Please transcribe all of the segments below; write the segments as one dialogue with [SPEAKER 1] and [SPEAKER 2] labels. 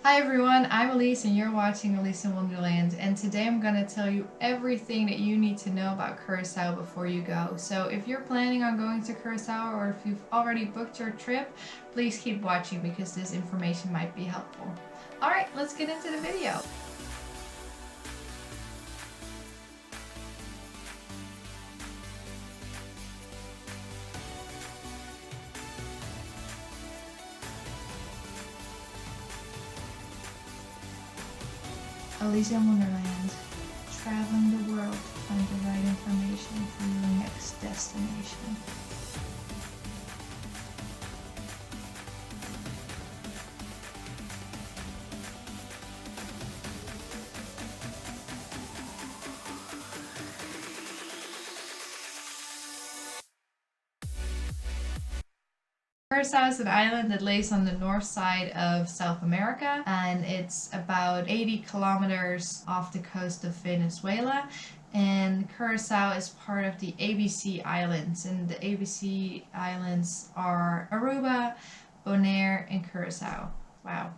[SPEAKER 1] Hi everyone, I'm Elise and you're watching Alice in Wonderland, and today I'm going to tell you everything that you need to know about Curacao before you go. So if you're planning on going to Curacao or if you've already booked your trip, please keep watching because this information might be helpful. Alright, let's get into the video. Alice in Wonderland, traveling the world to find the right information for your next destination. Curacao is an island that lays on the north side of South America, and it's about 80 kilometers off the coast of Venezuela. And Curacao is part of the ABC Islands, and the ABC Islands are Aruba, Bonaire, and Curacao. Wow,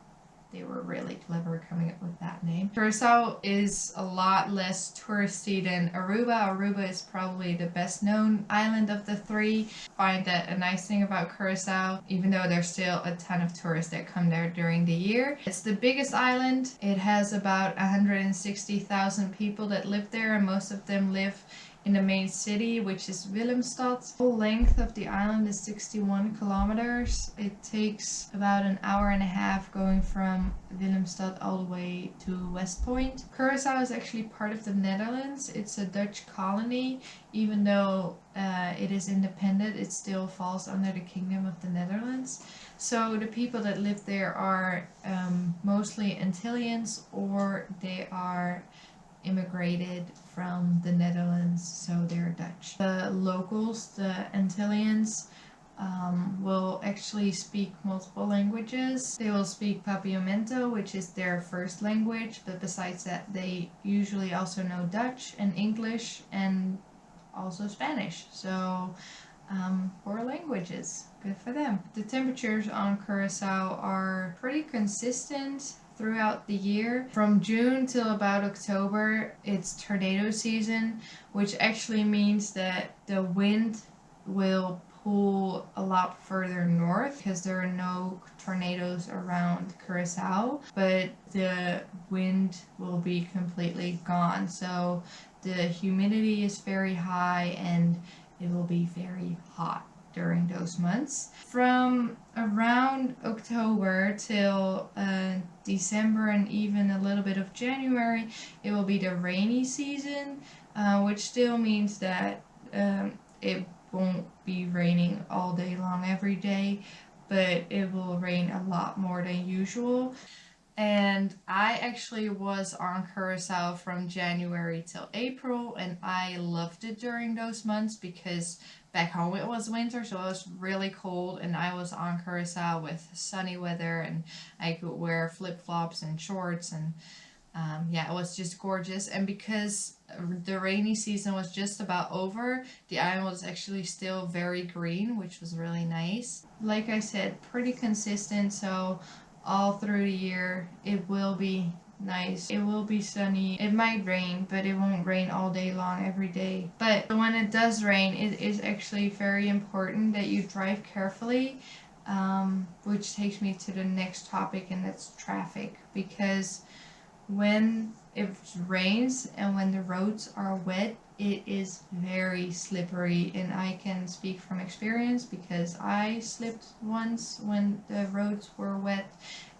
[SPEAKER 1] they were really clever coming up with that name. Curacao is a lot less touristy than Aruba. Aruba is probably the best known island of the three. I find that a nice thing about Curacao, even though there's still a ton of tourists that come there during the year. It's the biggest island. It has about 160,000 people that live there, and most of them live in the main city, which is Willemstad. The whole length of the island is 61 kilometers. It takes about an hour and a half going from Willemstad all the way to West Point. Curacao is actually part of the Netherlands. It's a Dutch colony. Even though it is independent, it still falls under the Kingdom of the Netherlands. So the people that live there are mostly Antillians, or they are immigrated from the Netherlands, so they're Dutch. The locals, the Antillians, will actually speak multiple languages. They will speak Papiamento, which is their first language, but besides that, they usually also know Dutch and English and also Spanish. So, four languages. Good for them. The temperatures on Curacao are pretty consistent throughout the year. From June till about October, it's tornado season, which actually means that the wind will pull a lot further north because there are no tornadoes around Curacao, but the wind will be completely gone. So the humidity is very high and it will be very hot during those months. From around October till December and even a little bit of January, it will be the rainy season, which still means that it won't be raining all day long every day, but it will rain a lot more than usual. And I actually was on Curacao from January till April, and I loved it during those months because back home it was winter, so it was really cold, and I was on Curacao with sunny weather, and I could wear flip flops and shorts, and yeah, it was just gorgeous. And because the rainy season was just about over, the island was actually still very green, which was really nice. Like I said, pretty consistent, so all through the year it will be nice. It will be sunny. It might rain, but it won't rain all day long every day. But when it does rain, it is actually very important that you drive carefully, which takes me to the next topic, and that's traffic. Because when it rains and when the roads are wet, it is very slippery, and I can speak from experience because I slipped once when the roads were wet,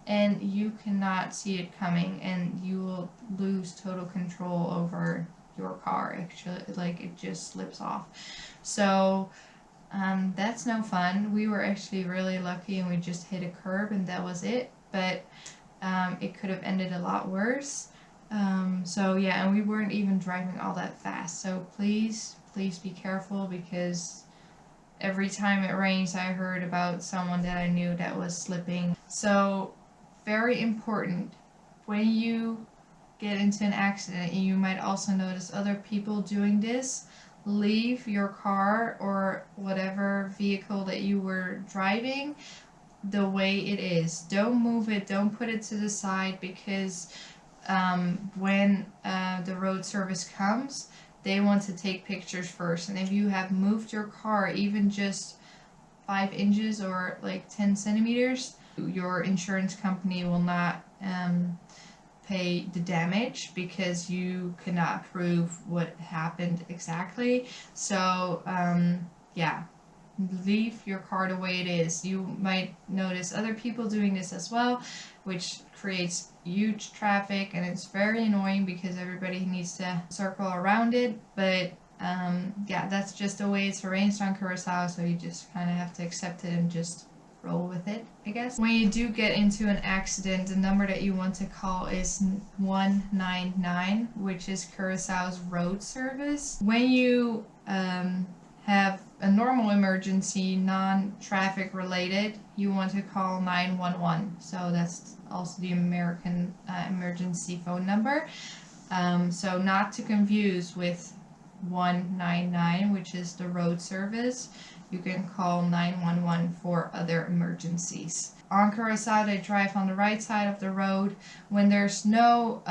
[SPEAKER 1] and you cannot see it coming, and you will lose total control over your car. Actually, like, it just slips off. So that's no fun. We were actually really lucky, and we just hit a curb, and that was it. But it could have ended a lot worse. So yeah, and we weren't even driving all that fast. So please be careful, because every time it rains, I heard about someone that I knew that was slipping. So very important, when you get into an accident, and you might also notice other people doing this, leave your car or whatever vehicle that you were driving the way it is. Don't move it, don't put it to the side, because when the road service comes, they want to take pictures first. And if you have moved your car even just 5 inches or like 10 centimeters, your insurance company will not pay the damage because you cannot prove what happened exactly. So yeah, leave your car the way it is. You might notice other people doing this as well, which creates huge traffic, and it's very annoying because everybody needs to circle around it. But yeah, that's just the way it's arranged on Curacao, so you just kind of have to accept it and just roll with it, I guess. When you do get into an accident, the number that you want to call is 199, which is Curaçao's road service. When you have a normal emergency, non-traffic related, you want to call 911. So that's also the American emergency phone number. So not to confuse with 199, which is the road service. You can call 911 for other emergencies. On Curacao, they drive on the right side of the road. When there's no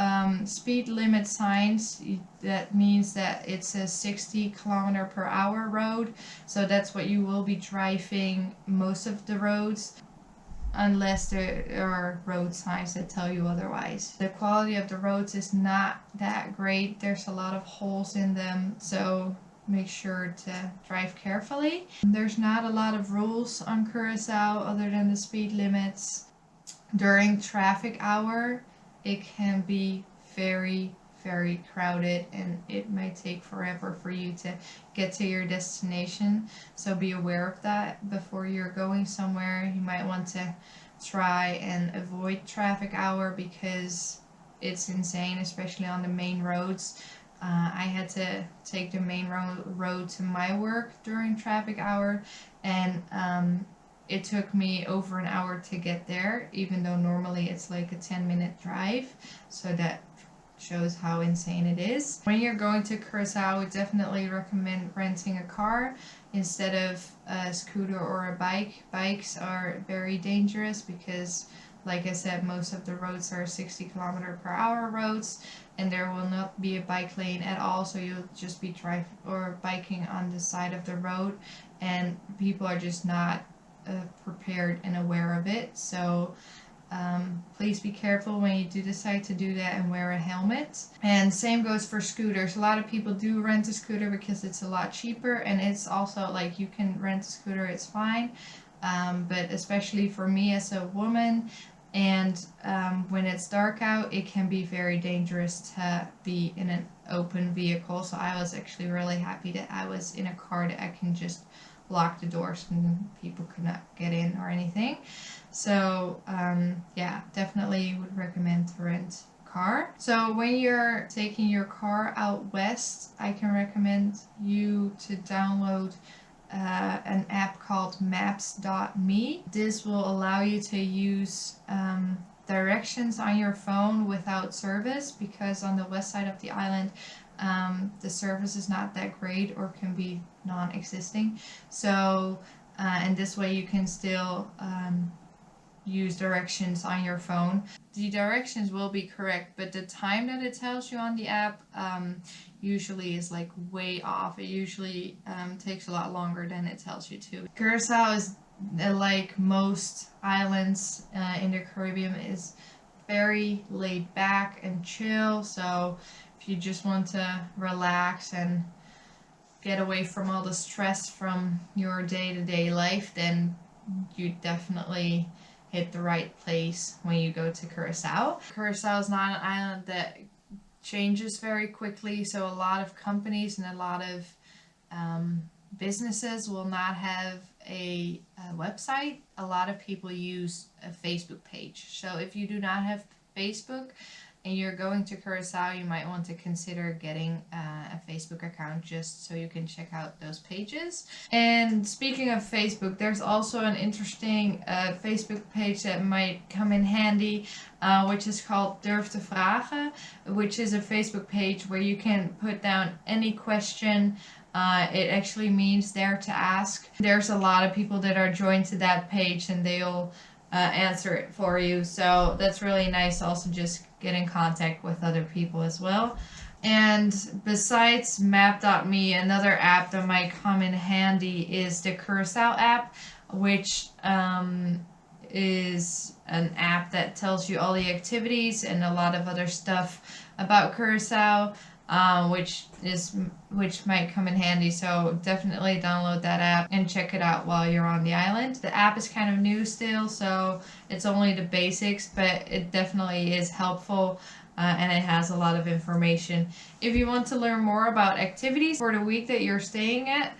[SPEAKER 1] speed limit signs, that means that it's a 60 km/h road. So that's what you will be driving most of the roads, unless there are road signs that tell you otherwise. The quality of the roads is not that great. There's a lot of holes in them, so make sure to drive carefully. There's not a lot of rules on Curacao other than the speed limits. During traffic hour, it can be very crowded, and it might take forever for you to get to your destination. So be aware of that before you're going somewhere. You might want to try and avoid traffic hour because it's insane, especially on the main roads. I had to take the main road to my work during traffic hour, and it took me over an hour to get there, even though normally it's like a 10-minute drive. So that shows how insane it is. When you're going to Curacao, I would definitely recommend renting a car instead of a scooter or a bike. Bikes are very dangerous because, like I said, most of the roads are 60 km/h roads, and there will not be a bike lane at all, so you'll just be biking on the side of the road, and people are just not prepared and aware of it. So please be careful when you do decide to do that, and wear a helmet. And same goes for scooters. A lot of people do rent a scooter because it's a lot cheaper, and it's also like you can rent a scooter, it's fine. But especially for me as a woman, and when it's dark out, it can be very dangerous to be in an open vehicle. So I was actually really happy that I was in a car that I can just lock the doors and people could not get in or anything. So yeah, definitely would recommend to rent a car. So when you're taking your car out west, I can recommend you to download an app called maps.me. This will allow you to use directions on your phone without service, because on the west side of the island the service is not that great or can be non-existing. So and this way you can still use directions on your phone. The directions will be correct, but the time that it tells you on the app usually is like way off. It usually takes a lot longer than it tells you to. Curacao is like most islands in the Caribbean, is very laid back and chill. So if you just want to relax and get away from all the stress from your day-to-day life, then you definitely hit the right place when you go to Curacao. Curacao is not an island that changes very quickly, so a lot of companies and a lot of businesses will not have a website. A lot of people use a Facebook page. So if you do not have Facebook and you're going to Curacao, you might want to consider getting a Facebook account just so you can check out those pages. And speaking of Facebook, there's also an interesting Facebook page that might come in handy, which is called Durf te Vragen, which is a Facebook page where you can put down any question. It actually means dare to ask. There's a lot of people that are joined to that page, and they'll answer it for you. So that's really nice. Also, just get in contact with other people as well. And besides Map.me, another app that might come in handy is the Curacao app, which is an app that tells you all the activities and a lot of other stuff about Curacao, which might come in handy. So definitely download that app and check it out while you're on the island. The app is kind of new still, so it's only the basics, but it definitely is helpful. And it has a lot of information. If you want to learn more about activities for the week that you're staying at,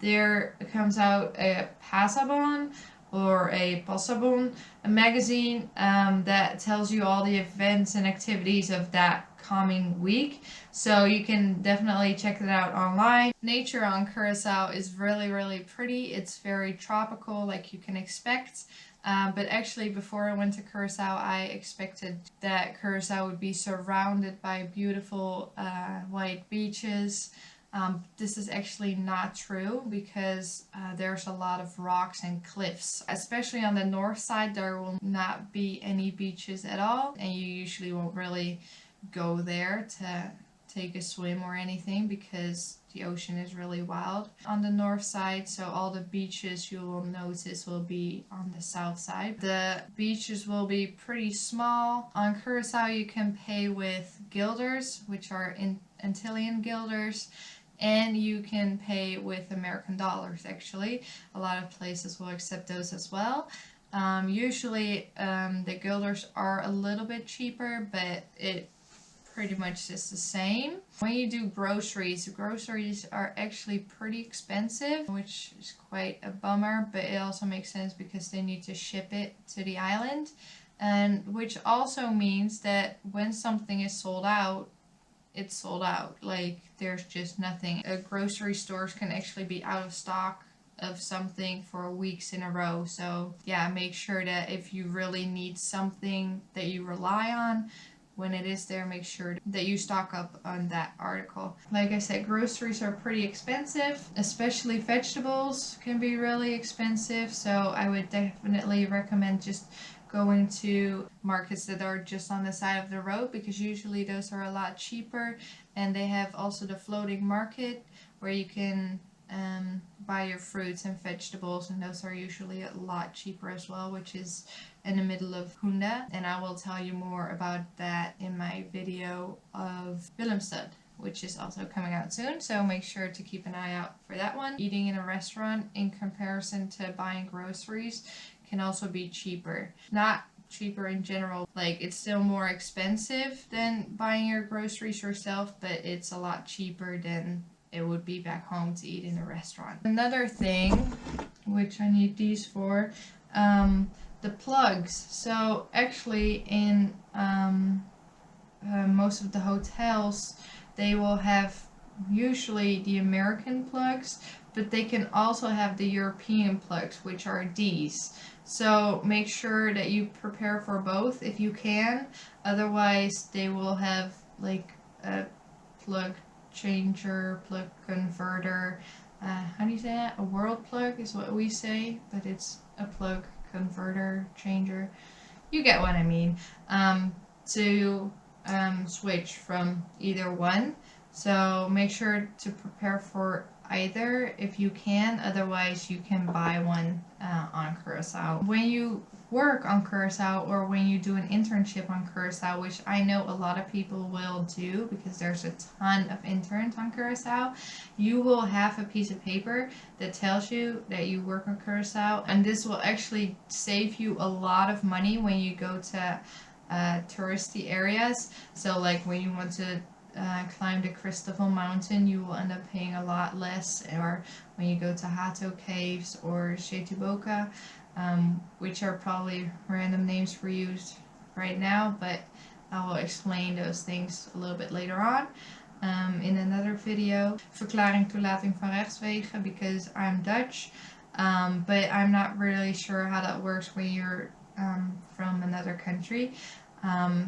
[SPEAKER 1] there comes out a Pasabon or a Passabon, a magazine that tells you all the events and activities of that coming week. So you can definitely check it out online. Nature on Curacao is really, really pretty. It's very tropical, like you can expect. But actually, before I went to Curacao, I expected that Curacao would be surrounded by beautiful white beaches. This is actually not true because there's a lot of rocks and cliffs. Especially on the north side, there will not be any beaches at all, and you usually won't really go there to take a swim or anything because the ocean is really wild on the north side. So all the beaches you will notice will be on the south side. The beaches will be pretty small. On Curacao you can pay with guilders, which are Antillean guilders, and you can pay with American dollars. Actually, a lot of places will accept those as well. Usually the guilders are a little bit cheaper, but it pretty much is the same. When you do groceries are actually pretty expensive, which is quite a bummer, but it also makes sense because they need to ship it to the island, and which also means that when something is sold out, it's sold out. Like, there's just nothing. Grocery stores can actually be out of stock of something for weeks in a row. So yeah, make sure that if you really need something that you rely on, when it is there, make sure that you stock up on that article. Like I said, groceries are pretty expensive, especially vegetables can be really expensive. So I would definitely recommend just going to markets that are just on the side of the road, because usually those are a lot cheaper. And they have also the floating market where you can buy your fruits and vegetables, and those are usually a lot cheaper as well, which is in the middle of Hunda, and I will tell you more about that in my video of Willemstad, which is also coming out soon, so make sure to keep an eye out for that one. Eating in a restaurant in comparison to buying groceries can also be cheaper. Not cheaper in general, like it's still more expensive than buying your groceries yourself, but it's a lot cheaper than it would be back home to eat in a restaurant. Another thing, which I need these for, the plugs. So actually in most of the hotels, they will have usually the American plugs, but they can also have the European plugs, which are these. So make sure that you prepare for both if you can. Otherwise, they will have like a plug changer, plug converter. How do you say that? A world plug is what we say, but it's a plug converter changer. You get what I mean. To switch from either one. So make sure to prepare for either if you can. Otherwise, you can buy one on Curacao. When you work on Curacao, or when you do an internship on Curacao, which I know a lot of people will do because there's a ton of interns on Curacao, you will have a piece of paper that tells you that you work on Curacao, and this will actually save you a lot of money when you go to touristy areas. So like when you want to climb the Cristobal Mountain, you will end up paying a lot less. Or when you go to Hato Caves or Chetiboka, which are probably random names for you right now, but I will explain those things a little bit later on in another video. Verklaring toelating van rechtswegen, because I'm Dutch, but I'm not really sure how that works when you're from another country.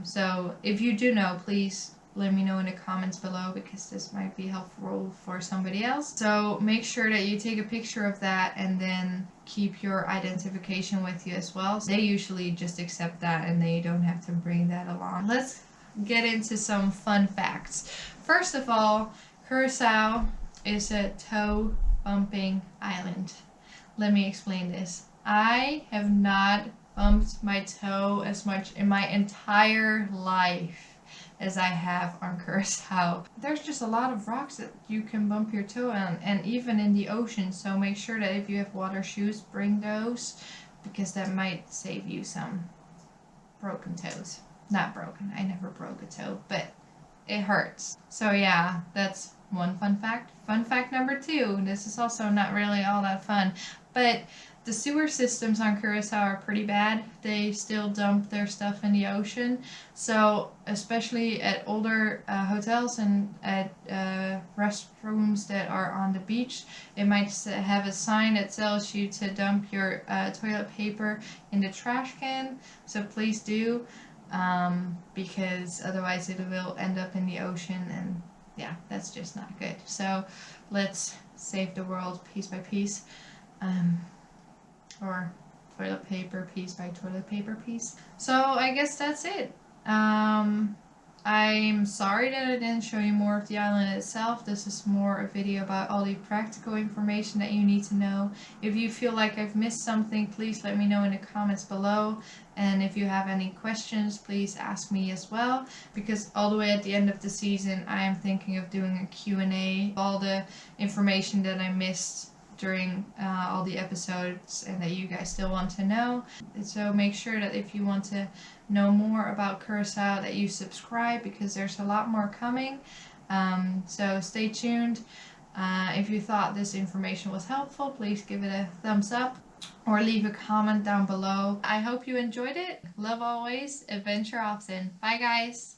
[SPEAKER 1] So if you do know, please let me know in the comments below, because this might be helpful for somebody else. So make sure that you take a picture of that and then keep your identification with you as well. So they usually just accept that and they don't have to bring that along. Let's get into some fun facts. First of all, Curacao is a toe bumping island. Let me explain this. I have not bumped my toe as much in my entire life as I have on Curacao. There's just a lot of rocks that you can bump your toe on, and even in the ocean, so make sure that if you have water shoes, bring those, because that might save you some broken toes. Not broken, I never broke a toe, but it hurts. So yeah, that's one fun fact. Fun fact number 2, this is also not really all that fun, but the sewer systems on Curacao are pretty bad. They still dump their stuff in the ocean. So especially at older hotels and at restrooms that are on the beach, it might have a sign that tells you to dump your toilet paper in the trash can. So please do, because otherwise it will end up in the ocean, and yeah, that's just not good. So let's save the world piece by piece. Or toilet paper piece by toilet paper piece. So I guess that's it. I'm sorry that I didn't show you more of the island itself. This is more a video about all the practical information that you need to know. If you feel like I've missed something, please let me know in the comments below. And if you have any questions, please ask me as well, because all the way at the end of the season, I am thinking of doing a Q&A, all the information that I missed during all the episodes and that you guys still want to know. So make sure that if you want to know more about Curacao that you subscribe, because there's a lot more coming. So stay tuned. If you thought this information was helpful, please give it a thumbs up or leave a comment down below. I hope you enjoyed it. Love always, adventure often. Bye guys!